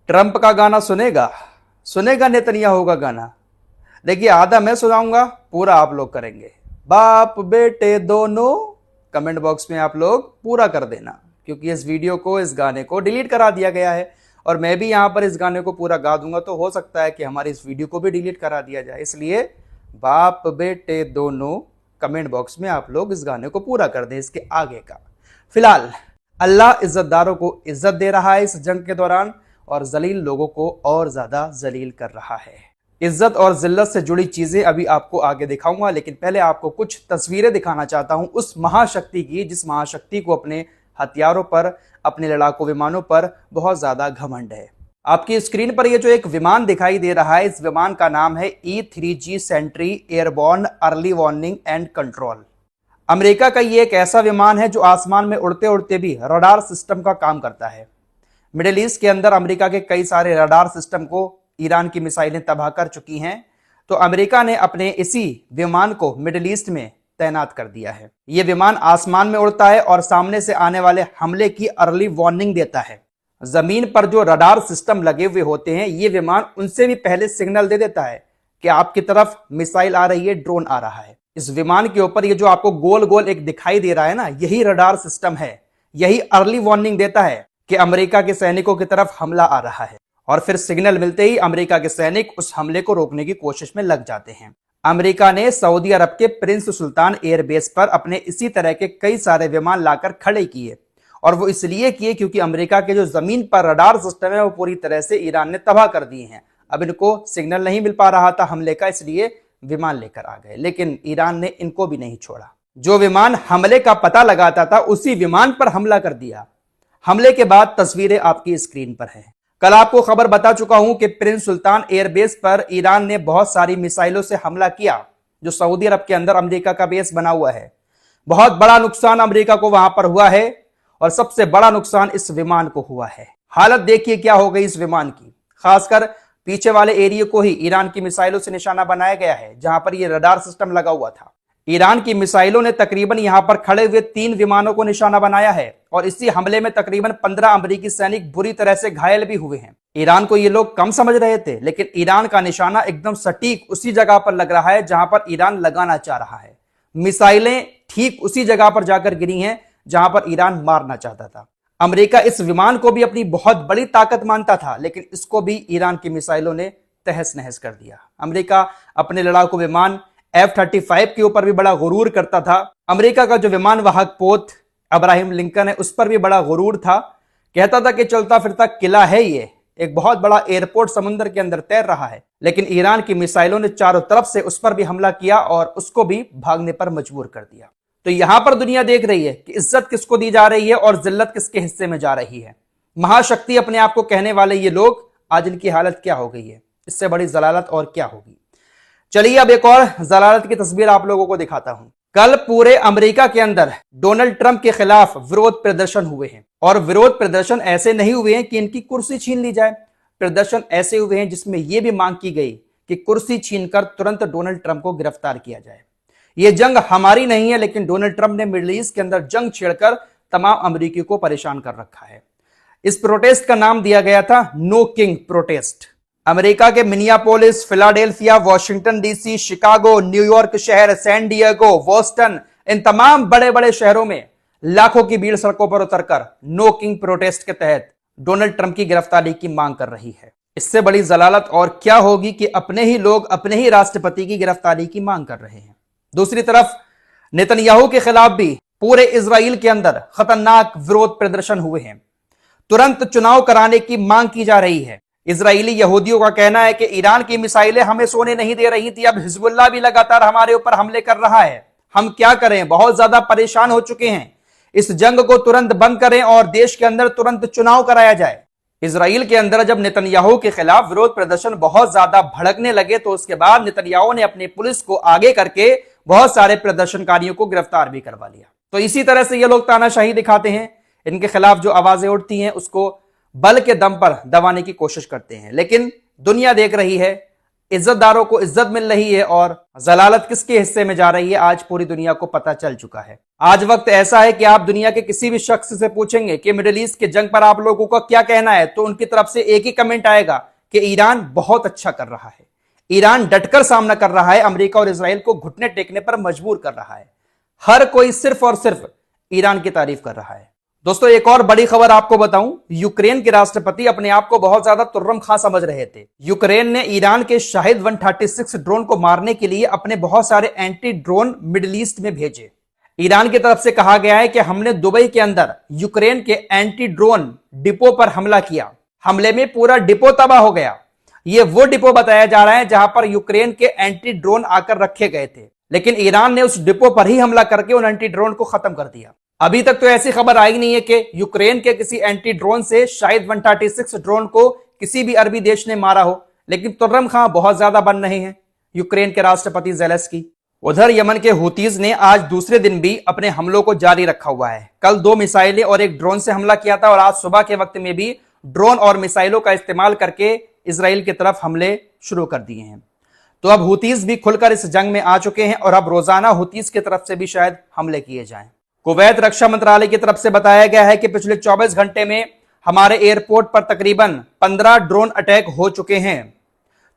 Trump का गाना सुनेगा, सुनेगा नेतन्याहू का गाना। देखिए, आधा मैं सुनाऊंगा, पूरा आप लोग करेंगे। बाप बेटे दोनों, कमेंट बॉक्स में आप लोग पूरा कर देना, क्योंकि इस वीडियो को, इस गाने को डिलीट करा दिया गया है और मैं भी यहां पर इस गाने को पूरा गा दूंगा तो हो सकता है कि हमारी इस वीडियो को भी डिलीट करा दिया जाए। इसलिए बाप बेटे दोनों, कमेंट बॉक्स में आप लोग इस गाने को पूरा कर दें, इसके आगे का। फिलहाल अल्लाह इज्जतदारों को इज्जत दे रहा है इस जंग के दौरान और जलील लोगों को और ज्यादा जलील कर रहा है। इज्जत और जिल्लत से जुड़ी चीजें अभी आपको आगे दिखाऊंगा, लेकिन पहले आपको कुछ तस्वीरें दिखाना चाहता हूं उस महाशक्ति की, जिस महाशक्ति को अपने हथियारों पर, अपने लड़ाकू विमानों पर बहुत ज्यादा घमंड है। आपकी स्क्रीन पर ये जो एक विमान दिखाई दे रहा है, इस विमान का नाम है E-3G sentry airborne early warning and control. America का ये एक ऐसा विमान है जो आसमान में उड़ते उड़ते भी रडार सिस्टम का काम करता है। मिडिल ईस्ट के अंदर अमेरिका के कई सारे रडार सिस्टम को ईरान की मिसाइलें तबाह कर चुकी हैं, तो अमेरिका ने अपने इसी विमान को मिडिल ईस्ट में तैनात कर दिया है। यह विमान आसमान में उड़ता है और सामने से आने वाले हमले की अर्ली वार्निंग देता है। जमीन पर जो रडार सिस्टम लगे हुए होते हैं, ये विमान उनसे भी पहले सिग्नल दे देता है कि आपकी तरफ मिसाइल आ रही है, ड्रोन आ रहा है। इस विमान के ऊपर ये जो आपको गोल गोल एक दिखाई दे रहा है ना, यही रडार सिस्टम है। यही अर्ली वार्निंग देता है कि अमेरिका के सैनिकों की तरफ हमला आ रहा है और फिर सिग्नल मिलते ही अमेरिका के सैनिक उस हमले को रोकने की कोशिश में लग जाते हैं। अमेरिका ने सऊदी अरब के प्रिंस सुल्तान एयरबेस पर अपने इसी तरह के कई सारे विमान लाकर खड़े किए और वो इसलिए किए क्योंकि अमेरिका के जो जमीन पर रडार सिस्टम है वो पूरी तरह से ईरान ने तबाह कर दिए हैं। अब इनको सिग्नल नहीं मिल पा रहा था हमले का, इसलिए विमान लेकर आ गए, लेकिन ईरान ने इनको भी नहीं छोड़ा। जो विमान हमले का पता लगाता था उसी विमान पर हमला कर दिया। हमले के बाद तस्वीरें आपकी स्क्रीन पर हैं। कल आपको खबर बता चुका हूं कि प्रिंस सुल्तान एयरबेस पर ईरान ने बहुत सारी मिसाइलों से हमला किया, जो सऊदी अरब के अंदर अमेरिका का बेस बना हुआ है। बहुत बड़ा नुकसान अमेरिका को वहां पर हुआ है और सबसे बड़ा नुकसान इस विमान को हुआ है। हालत देखिए क्या हो गई इस विमान की। खासकर पीछे वाले एरिया को ही ईरान की मिसाइलों से निशाना बनाया गया है, जहां पर यह रडार सिस्टम लगा हुआ था। ईरान की मिसाइलों ने तकरीबन यहां पर खड़े हुए 3 विमानों को निशाना बनाया है और इसी हमले में तकरीबन 15 अमेरिकी सैनिक बुरी तरह से घायल भी हुए हैं। ईरान को ये लोग कम समझ रहे थे, लेकिन ईरान का निशाना एकदम सटीक उसी जगह पर लग रहा है जहां पर ईरान लगाना चाह रहा है। मिसाइलें ठीक उसी जगह पर जाकर गिरी हैं जहां पर ईरान मारना चाहता था। अमेरिका इस विमान को भी अपनी बहुत बड़ी ताकत मानता था, लेकिन इसको भी ईरान की मिसाइलों ने तहस नहस कर दिया। अमेरिका अपने लड़ाकू विमान F-35 के ऊपर भी बड़ा गुरूर करता था। अमेरिका का जो विमान वाहक पोत अब्राहम लिंकन है, उस पर भी बड़ा गुरूर था। कहता था कि चलता फिरता किला है, ये एक बहुत बड़ा एयरपोर्ट समुद्र के अंदर तैर रहा है। लेकिन ईरान की मिसाइलों ने चारों तरफ से उस पर भी हमला किया और उसको भी भागने पर मजबूर कर दिया। तो यहां पर दुनिया देख रही है कि इज्जत किसको दी जा रही है और जिल्लत किसके हिस्से में जा रही है। महाशक्ति अपने आप को कहने वाले ये लोग, आज इनकी हालत क्या हो गई है। इससे बड़ी जलालत और क्या होगी। चलिए अब एक और जलालत की तस्वीर आप लोगों को दिखाता हूं। कल पूरे अमेरिका के अंदर डोनाल्ड ट्रंप के खिलाफ विरोध प्रदर्शन हुए हैं और विरोध प्रदर्शन ऐसे नहीं हुए हैं कि इनकी कुर्सी छीन ली जाए। प्रदर्शन ऐसे हुए हैं जिसमें यह भी मांग की गई कि कुर्सी छीनकर तुरंत डोनाल्ड ट्रंप को गिरफ्तार किया जाए। यह जंग हमारी नहीं है, लेकिन डोनाल्ड ट्रंप ने मिडिल ईस्ट के अंदर जंग छेड़कर तमाम अमेरिकियों को परेशान कर रखा है। इस प्रोटेस्ट का नाम दिया गया था नो किंग प्रोटेस्ट। अमेरिका के Minneapolis, Philadelphia, Washington DC, Chicago, New York शहर, सैन डिएगो, बोस्टन, इन तमाम बड़े बड़े शहरों में लाखों की भीड़ सड़कों पर उतरकर नो किंग प्रोटेस्ट के तहत डोनाल्ड ट्रंप की गिरफ्तारी की मांग कर रही है। इससे बड़ी जलालत और क्या होगी कि अपने ही लोग अपने ही राष्ट्रपति की गिरफ्तारी की मांग कर रहे हैं। दूसरी तरफ नेतन्याहू के खिलाफ भी पूरे इजराइल के अंदर खतरनाक विरोध प्रदर्शन हुए हैं। तुरंत चुनाव कराने की मांग की जा रही है। इजरायली यहूदियों का कहना है कि ईरान की मिसाइलें हमें सोने नहीं दे रही थी, अब हिजबुल्लाह भी लगातार हमारे ऊपर हमले कर रहा है। हम क्या करें, बहुत ज्यादा परेशान हो चुके हैं। इस जंग को तुरंत बंद करें और देश के अंदर तुरंत चुनाव कराया जाए। इजराइल के अंदर जब नेतन्याहू के खिलाफ विरोध प्रदर्शन बहुत ज्यादा भड़कने लगे, तो उसके बाद नेतन्याहू ने अपनी पुलिस को आगे करके बहुत सारे प्रदर्शनकारियों को गिरफ्तार भी करवा लिया। तो इसी तरह से ये लोग तानाशाही दिखाते हैं, इनके खिलाफ जो आवाजें उठती हैं उसको बल के दम पर दबाने की कोशिश करते हैं। लेकिन दुनिया देख रही है, इज्जतदारों को इज्जत मिल रही है और जलालत किसके हिस्से में जा रही है, आज पूरी दुनिया को पता चल चुका है। आज वक्त ऐसा है कि आप दुनिया के किसी भी शख्स से पूछेंगे कि मिडिल ईस्ट के जंग पर आप लोगों का क्या कहना है, तो उनकी तरफ से एक ही कमेंट आएगा कि ईरान बहुत अच्छा कर रहा है, ईरान डटकर सामना कर रहा है, अमेरिका और इजराइल को घुटने टेकने पर मजबूर कर रहा है। हर कोई सिर्फ और सिर्फ ईरान की तारीफ कर रहा है। दोस्तों एक और बड़ी खबर आपको बताऊं, यूक्रेन के राष्ट्रपति अपने आप को बहुत ज्यादा तुर्रम खां समझ रहे थे। यूक्रेन ने ईरान के शाहिद 136 ड्रोन को मारने के लिए अपने बहुत सारे एंटी ड्रोन मिडिल ईस्ट में भेजे। ईरान की तरफ से कहा गया है कि हमने दुबई के अंदर यूक्रेन के एंटी ड्रोन डिपो पर हमला किया, हमले में पूरा डिपो तबाह हो गया। यह वो डिपो बताया जा रहा है जहां पर यूक्रेन के एंटी ड्रोन आकर रखे गए थे, लेकिन ईरान ने उस डिपो पर ही हमला करके उन एंटी ड्रोन को खत्म कर दिया। अभी तक तो ऐसी खबर आई नहीं है कि यूक्रेन के किसी एंटी ड्रोन से शायद 136 ड्रोन को किसी भी अरबी देश ने मारा हो, लेकिन तुर्रम खां बहुत ज्यादा बन रहे हैं यूक्रेन के राष्ट्रपति ज़ेलेंस्की। उधर यमन के हुतीज ने आज दूसरे दिन भी अपने हमलों को जारी रखा हुआ है। कल 2 मिसाइलें और 1 ड्रोन से हमला किया था और आज सुबह के वक्त में भी ड्रोन और मिसाइलों का इस्तेमाल करके इजराइल की तरफ हमले शुरू कर दिए हैं। तो अब हुतीज भी खुलकर इस जंग में आ चुके हैं और अब रोजाना हुतीज की तरफ से भी शायद हमले किए जाएं। कुवैत रक्षा मंत्रालय की तरफ से बताया गया है कि पिछले 24 घंटे में हमारे एयरपोर्ट पर तकरीबन 15 ड्रोन अटैक हो चुके हैं।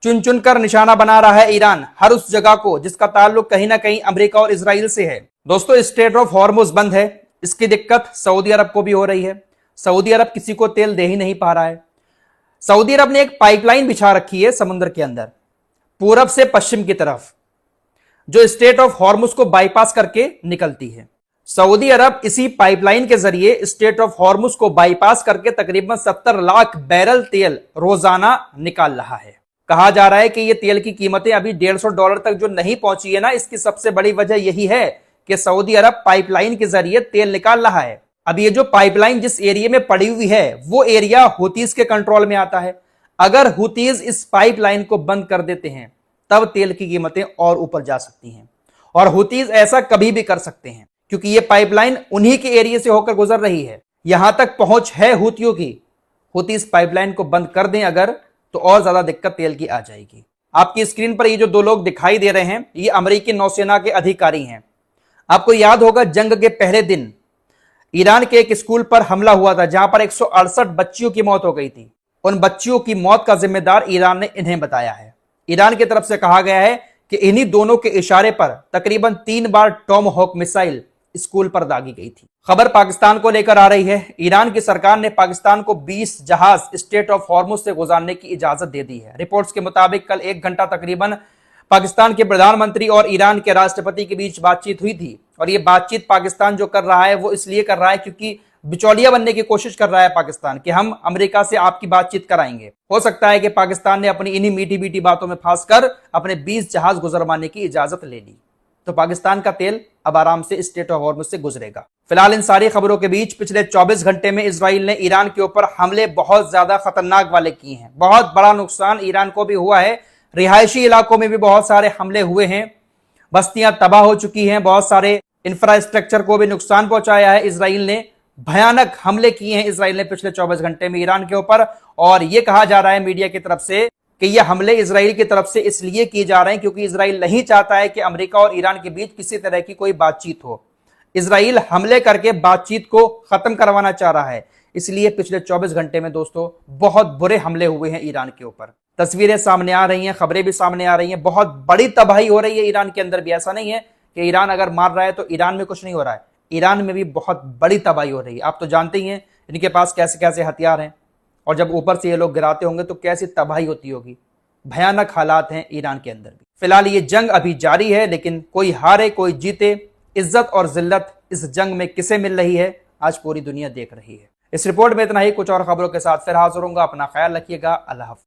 चुन चुनकर निशाना बना रहा है ईरान हर उस जगह को जिसका ताल्लुक कहीं ना कहीं अमेरिका और इजराइल से है। दोस्तों स्ट्रेट ऑफ हॉर्मुज बंद है, इसकी दिक्कत सऊदी अरब को भी हो रही है। सऊदी अरब किसी को तेल दे ही नहीं पा रहा है। सऊदी अरब ने एक पाइपलाइन बिछा रखी है समुद्र के अंदर पूरब से पश्चिम की तरफ, जो स्ट्रेट ऑफ हॉर्मुज को बाईपास करके निकलती है। सऊदी अरब इसी पाइपलाइन के जरिए स्ट्रेट ऑफ हॉर्मुज को बाईपास करके तकरीबन 70 लाख बैरल तेल रोजाना निकाल रहा है। कहा जा रहा है कि ये तेल की कीमतें अभी $150 तक जो नहीं पहुंची है ना, इसकी सबसे बड़ी वजह यही है कि सऊदी अरब पाइपलाइन के जरिए तेल निकाल रहा है। अब ये जो पाइपलाइन जिस एरिया में पड़ी हुई है वो एरिया हुतीज के कंट्रोल में आता है। अगर हुतीज इस पाइपलाइन को बंद कर देते हैं तब तेल की कीमतें और ऊपर जा सकती हैं, और हुतीज ऐसा कभी भी कर सकते हैं क्योंकि ये पाइपलाइन उन्हीं के एरिया से होकर गुजर रही है। यहां तक पहुंच है हुतियों की। हुतीज पाइपलाइन को बंद कर दें अगर, तो और ज्यादा दिक्कत तेल की आ जाएगी। आपकी स्क्रीन पर ये जो 2 लोग दिखाई दे रहे हैं ये अमेरिकी नौसेना के अधिकारी हैं। आपको याद होगा जंग के पहले दिन ईरान के एक स्कूल पर हमला हुआ था जहां पर 168 बच्चियों की मौत हो गई थी। उन बच्चियों की मौत का जिम्मेदार ईरान ने इन्हें बताया है। ईरान की तरफ से कहा गया है कि इन्हीं दोनों के इशारे पर तकरीबन 3 बार टॉमहॉक मिसाइल स्कूल पर दागी गई थी। खबर पाकिस्तान को लेकर आ रही है। ईरान की सरकार ने पाकिस्तान को 20 जहाज स्ट्रेट ऑफ हॉर्मुज से गुजारने की इजाजत दे दी है। रिपोर्ट्स के मुताबिक कल 1 घंटा तकरीबन पाकिस्तान के प्रधानमंत्री और ईरान के राष्ट्रपति के बीच बातचीत हुई थी, और ये बातचीत पाकिस्तान जो कर रहा है वो इसलिए कर रहा है क्योंकि बिचौलिया बनने की कोशिश कर रहा है पाकिस्तान कि हम अमेरिका से आपकी बातचीत कराएंगे। हो सकता है कि पाकिस्तान ने अपनी इन्हीं मीठी मीठी बातों में फंसकर अपने 20 जहाज गुजरवाने की इजाजत ले ली, तो पाकिस्तान का तेल अब आराम से स्ट्रेट ऑफ हॉर्मुज से गुजरेगा। फिलहाल इन सारी खबरों के बीच पिछले 24 घंटे में इजराइल ने ईरान के ऊपर हमले बहुत ज्यादा खतरनाक वाले किए हैं। बहुत बड़ा नुकसान ईरान को भी हुआ है। रिहायशी इलाकों में भी बहुत सारे हमले हुए हैं, बस्तियां तबाह हो चुकी हैं, बहुत सारे इंफ्रास्ट्रक्चर को भी नुकसान पहुंचाया है। इजराइल ने भयानक हमले किए हैं इजराइल ने पिछले 24 घंटे में ईरान के ऊपर, और यह कहा जा रहा है मीडिया की तरफ से कि यह हमले इजराइल की तरफ से इसलिए किए जा रहे हैं क्योंकि इजराइल नहीं चाहता है कि अमेरिका और ईरान के बीच किसी तरह की कोई बातचीत हो। इजराइल हमले करके बातचीत को खत्म करवाना चाह रहा है, इसलिए पिछले 24 घंटे में दोस्तों बहुत बुरे हमले हुए हैं ईरान के ऊपर। तस्वीरें सामने आ रही हैं, खबरें भी सामने आ रही हैं, बहुत बड़ी तबाही हो रही है ईरान के अंदर भी। ऐसा नहीं है कि ईरान अगर मार रहा है तो ईरान में कुछ नहीं हो रहा है, ईरान में भी बहुत बड़ी तबाही हो रही है। आप तो जानते ही हैं इनके पास कैसे कैसे हथियार हैं, और जब ऊपर से ये लोग गिराते होंगे तो कैसी तबाही होती होगी। भयानक हालात हैं ईरान के अंदर भी। फिलहाल ये जंग अभी जारी है, लेकिन कोई हारे कोई जीते, इज्जत और जिल्लत इस जंग में किसे मिल रही है आज पूरी दुनिया देख रही है। इस रिपोर्ट में इतना ही। कुछ और खबरों के साथ फिर हाजिर होऊंगा। अपना ख्याल रखिएगा। अल्लाह हाफ़िज़।